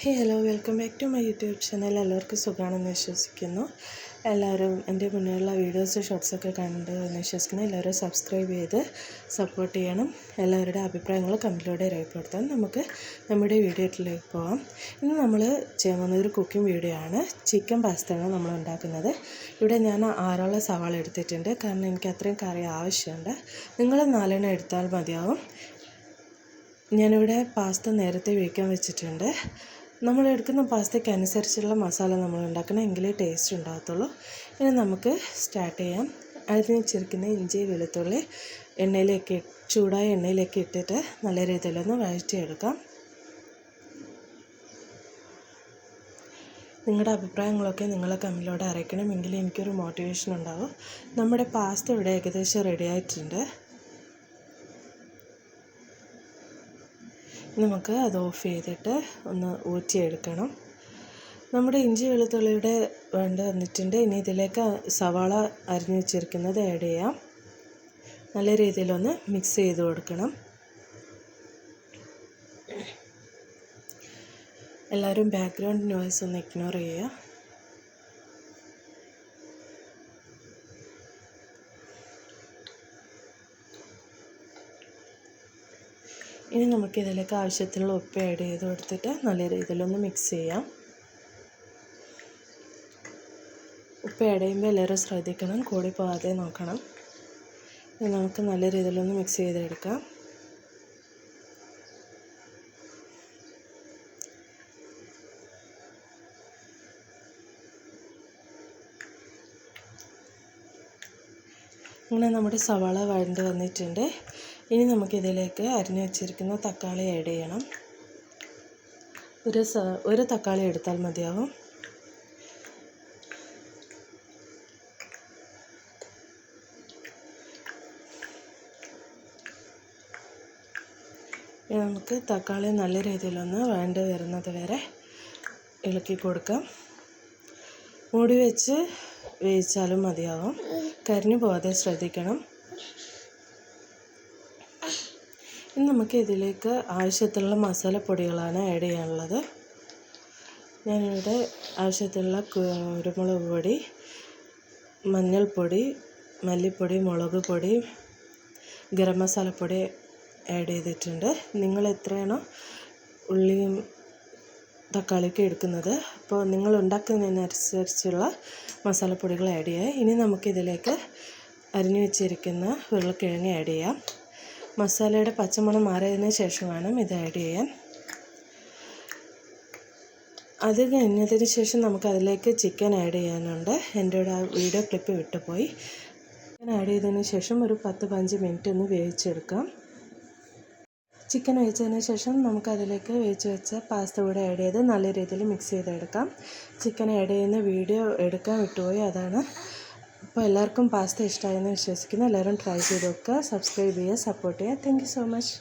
Hello welcome back to my YouTube channel. എല്ലാവർക്കും സുഖമാണെന്ന് വിശ്വസിക്കുന്നു. എല്ലാവരും എൻ്റെ മുന്നേയുള്ള വീഡിയോസ് ഷോർട്സൊക്കെ കണ്ട് എന്ന് വിശ്വസിക്കുന്നു. എല്ലാവരും സബ്സ്ക്രൈബ് ചെയ്ത് സപ്പോർട്ട് ചെയ്യണം. എല്ലാവരുടെ അഭിപ്രായങ്ങൾ കമൻറ്റിലൂടെ രേഖപ്പെടുത്താൻ. നമുക്ക് നമ്മുടെ വീഡിയോയിലേക്ക് പോകാം. ഇന്ന് നമ്മൾ ചെയ്യാൻ പോകുന്ന ഒരു കുക്കിംഗ് വീഡിയോ ആണ്. ചിക്കൻ പാസ്തയാണ് നമ്മൾ ഉണ്ടാക്കുന്നത്. ഇവിടെ ഞാൻ 6 സവാള എടുത്തിട്ടുണ്ട്, കാരണം എനിക്ക് അത്രയും കറി ആവശ്യമുണ്ട്. നിങ്ങൾ 4 എടുത്താൽ മതിയാവും. ഞാനിവിടെ പാസ്ത നേരത്തെ വേവിക്കാൻ വെച്ചിട്ടുണ്ട്. നമ്മൾ എടുക്കുന്ന പാസ്തയ്ക്ക് അനുസരിച്ചുള്ള മസാല നമ്മൾ ഉണ്ടാക്കണം, എങ്കിലേ ടേസ്റ്റ് ഉണ്ടാകത്തുള്ളൂ. ഇനി നമുക്ക് സ്റ്റാർട്ട് ചെയ്യാം. അരിഞ്ഞ് വെച്ചിരിക്കുന്ന ഇഞ്ചി വെളുത്തുള്ളി ചൂടായ എണ്ണയിലേക്ക് ഇട്ടിട്ട് നല്ല രീതിയിലൊന്ന് വഴറ്റിയെടുക്കാം. നിങ്ങളുടെ അഭിപ്രായങ്ങളൊക്കെ നിങ്ങളെ കമൻറ്റിലൂടെ അറിയിക്കണം, എങ്കിലേ എനിക്കൊരു മോട്ടിവേഷൻ ഉണ്ടാവും. നമ്മുടെ പാസ്ത ഇവിടെ ഏകദേശം റെഡി ആയിട്ടുണ്ട്. നമുക്ക് അത് ഓഫ് ചെയ്തിട്ട് ഒന്ന് ഊറ്റിയെടുക്കണം. നമ്മുടെ ഇഞ്ചി വെളുത്തുള്ളിയുടെ വന്നിട്ടുണ്ട്. ഇനി ഇതിലേക്ക് സവാള അരിഞ്ഞു വെച്ചിരിക്കുന്നത് ആഡ് ചെയ്യാം. നല്ല രീതിയിലൊന്ന് മിക്സ് ചെയ്ത് കൊടുക്കണം. എല്ലാവരും ബാക്ക്ഗ്രൗണ്ട് നോയ്സ് ഒന്ന് ഇഗ്നോർ ചെയ്യുക. ഇനി നമുക്കിതിലേക്ക് ആവശ്യത്തിനുള്ള ഉപ്പ് ആഡ് ചെയ്ത് കൊടുത്തിട്ട് നല്ല രീതിയിലൊന്ന് മിക്സ് ചെയ്യാം. ഉപ്പ് ആഡ് ചെയ്യുമ്പോൾ എല്ലാവരും ശ്രദ്ധിക്കണം, കൂടി പോകാതെ നോക്കണം. ഇനി നമുക്ക് നല്ല രീതിയിലൊന്ന് മിക്സ് ചെയ്തെടുക്കാം. ഇങ്ങനെ നമ്മുടെ സവാള വഴണ്ട് വന്നിട്ടുണ്ട്. ഇനി നമുക്കിതിലേക്ക് അരിഞ്ഞു വെച്ചിരിക്കുന്ന തക്കാളി ആഡ് ചെയ്യണം. ഒരു തക്കാളി എടുത്താൽ മതിയാവും. ഇനി നമുക്ക് തക്കാളി നല്ല രീതിയിലൊന്ന് വഴണ്ട് വരുന്നത് വരെ ഇളക്കി കൊടുക്കാം. മൂടി വെച്ച് വേവിച്ചാലും മതിയാവും, കരിഞ്ഞു പോകാതെ ശ്രദ്ധിക്കണം. ഇനി നമുക്ക് ഇതിലേക്ക് ആവശ്യത്തിനുള്ള മസാലപ്പൊടികളാണ് ആഡ് ചെയ്യാനുള്ളത്. ഞാനിവിടെ ആവശ്യത്തിനുള്ള കുരുമുളക് പൊടി, മഞ്ഞൾപ്പൊടി, മല്ലിപ്പൊടി, മുളക് പൊടി, ഗരം മസാലപ്പൊടി ആഡ് ചെയ്തിട്ടുണ്ട്. നിങ്ങൾ എത്രയാണോ ഉള്ളിയും തക്കാളിയൊക്കെ എടുക്കുന്നത്, അപ്പോൾ നിങ്ങൾ ഉണ്ടാക്കുന്നതിനനുസരിച്ചുള്ള മസാലപ്പൊടികൾ ആഡ് ചെയ്യുക. ഇനി നമുക്കിതിലേക്ക് അരിഞ്ഞു വെച്ചിരിക്കുന്ന ഉരുളക്കിഴങ്ങ് ആഡ് ചെയ്യാം. മസാലയുടെ പച്ചമണം മാറിയതിന് ശേഷം വേണം ഇത് ആഡ് ചെയ്യാൻ. അത് കഴിഞ്ഞതിന് ശേഷം നമുക്കതിലേക്ക് ചിക്കൻ ആഡ് ചെയ്യാനുണ്ട്. എൻ്റെ ആ വീഡിയോ ക്ലിപ്പ് വിട്ടുപോയി. ചിക്കൻ ആഡ് ചെയ്തതിന് ശേഷം ഒരു 10-15 മിനിറ്റ് ഒന്ന് വേവിച്ചെടുക്കാം. ചിക്കൻ വേവിച്ചതിന് ശേഷം നമുക്കതിലേക്ക് വേവിച്ച് വെച്ച പാസ്ത കൂടെ ആഡ് ചെയ്ത് നല്ല രീതിയിൽ മിക്സ് ചെയ്തെടുക്കാം. ചിക്കൻ ആഡ് ചെയ്യുന്ന വീഡിയോ എടുക്കാൻ വിട്ടുപോയി, അതാണ്. അപ്പോൾ എല്ലാവർക്കും പാസ്ത ഇഷ്ടമായെന്ന് വിശ്വസിക്കുന്നു. എല്ലാവരും ട്രൈ ചെയ്ത് നോക്കുക, സബ്സ്ക്രൈബ് ചെയ്യുക, സപ്പോർട്ട് ചെയ്യുക. Thank you so much.